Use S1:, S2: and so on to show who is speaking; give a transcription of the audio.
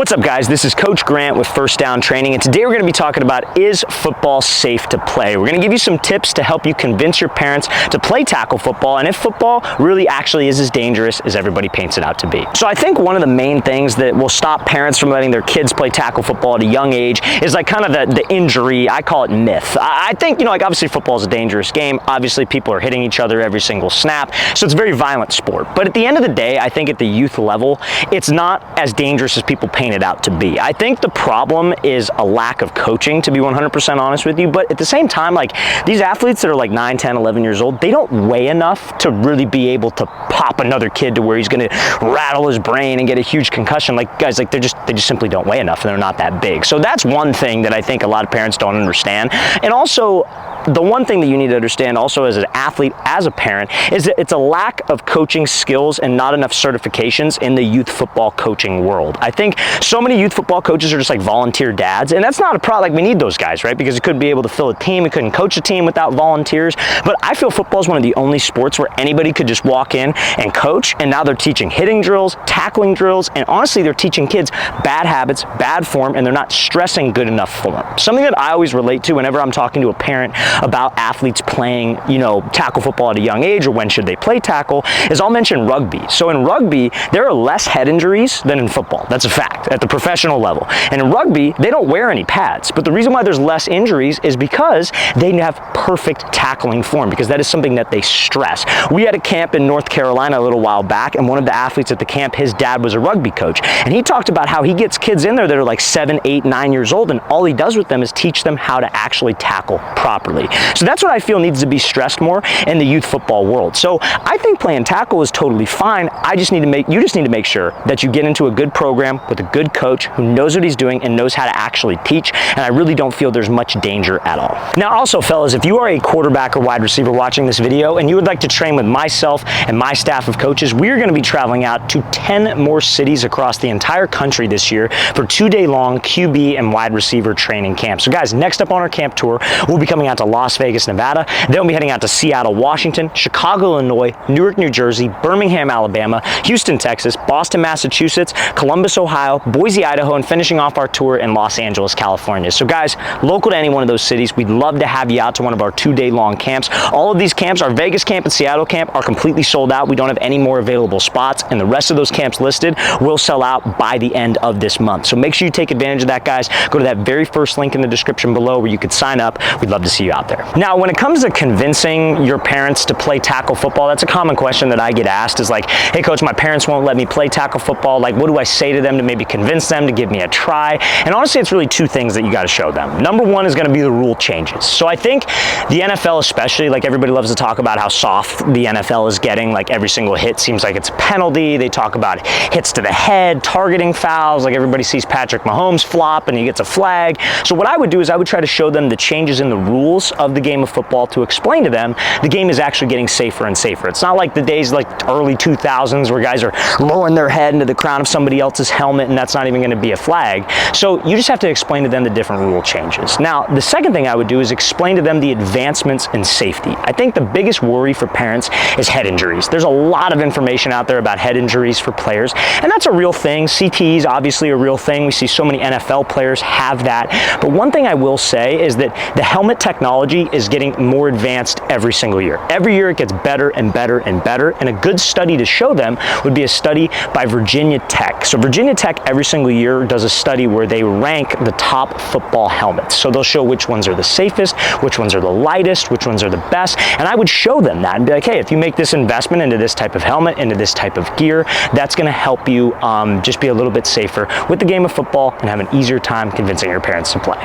S1: What's up, guys? This is Coach Grant with First Down Training, and today we're going to be talking about, is football safe to play? We're going to give you some tips to help you convince your parents to play tackle football, and if football really actually is as dangerous as everybody paints it out to be. So I think one of the main things that will stop parents from letting their kids play tackle football at a young age is like kind of the injury, I call it myth. I think, like obviously football is a dangerous game. Obviously people are hitting each other every single snap, so it's a very violent sport. But at the end of the day, I think at the youth level, it's not as dangerous as people paint it out to be. I think the problem is a lack of coaching, to be 100% honest with you, but at the same time, like these athletes that are like 9, 10, 11 years old, they don't weigh enough to really be able to pop another kid to where he's going to rattle his brain and get a huge concussion. Like guys, like they just simply don't weigh enough, and they're not that big. So that's one thing that I think a lot of parents don't understand. And also, the one thing that you need to understand also as an athlete, as a parent, is that it's a lack of coaching skills and not enough certifications in the youth football coaching world. I think so many youth football coaches are just like volunteer dads, and that's not a problem. Like, we need those guys, right? Because you couldn't be able to fill a team, we couldn't coach a team without volunteers. But I feel football is one of the only sports where anybody could just walk in and coach, and now they're teaching hitting drills, tackling drills, and honestly, they're teaching kids bad habits, bad form, and they're not stressing good enough form. Something that I always relate to whenever I'm talking to a parent about athletes playing, tackle football at a young age, or when should they play tackle, is I'll mention rugby. So in rugby, there are less head injuries than in football. That's a fact at the professional level. And in rugby, they don't wear any pads. But the reason why there's less injuries is because they have perfect tackling form, because that is something that they stress. We had a camp in North Carolina a little while back, and one of the athletes at the camp, his dad was a rugby coach. And he talked about how he gets kids in there that are like 7, 8, 9 years old, and all he does with them is teach them how to actually tackle properly. So that's what I feel needs to be stressed more in the youth football world. So I think playing tackle is totally fine. You just need to make sure that you get into a good program with a good coach who knows what he's doing and knows how to actually teach. And I really don't feel there's much danger at all. Now also, fellas, if you are a quarterback or wide receiver watching this video and you would like to train with myself and my staff of coaches, we are going to be traveling out to 10 more cities across the entire country this year for 2-day-long QB and wide receiver training camps. So guys, next up on our camp tour, we'll be coming out to Las Vegas, Nevada. Then we'll be heading out to Seattle, Washington, Chicago, Illinois, Newark, New Jersey, Birmingham, Alabama, Houston, Texas, Boston, Massachusetts, Columbus, Ohio, Boise, Idaho, and finishing off our tour in Los Angeles, California. So guys, local to any one of those cities, we'd love to have you out to one of our 2-day-long camps. All of these camps, our Vegas camp and Seattle camp, are completely sold out. We don't have any more available spots, and the rest of those camps listed will sell out by the end of this month. So make sure you take advantage of that, guys. Go to that very first link in the description below where you could sign up. We'd love to see you out there. Now, when it comes to convincing your parents to play tackle football, that's a common question that I get asked, is like, hey coach, my parents won't let me play tackle football. Like, what do I say to them to maybe convince them to give me a try? And honestly, it's really two things that you got to show them. Number one is going to be the rule changes. So I think the NFL especially, like everybody loves to talk about how soft the NFL is getting. Like every single hit seems like it's a penalty. They talk about hits to the head, targeting fouls. Like everybody sees Patrick Mahomes flop and he gets a flag. So what I would do is I would try to show them the changes in the rules of the game of football to explain to them the game is actually getting safer and safer. It's not like the days like early 2000s where guys are lowering their head into the crown of somebody else's helmet and that's not even going to be a flag. So you just have to explain to them the different rule changes. Now, the second thing I would do is explain to them the advancements in safety. I think the biggest worry for parents is head injuries. There's a lot of information out there about head injuries for players, and that's a real thing. CTE is obviously a real thing. We see so many NFL players have that. But one thing I will say is that the helmet technology is getting more advanced every single year. Every year it gets better and better and better, and a good study to show them would be a study by Virginia Tech. So Virginia Tech every single year does a study where they rank the top football helmets. So they'll show which ones are the safest, which ones are the lightest, which ones are the best, and I would show them that and be like, hey, if you make this investment into this type of helmet, into this type of gear, that's going to help you just be a little bit safer with the game of football and have an easier time convincing your parents to play.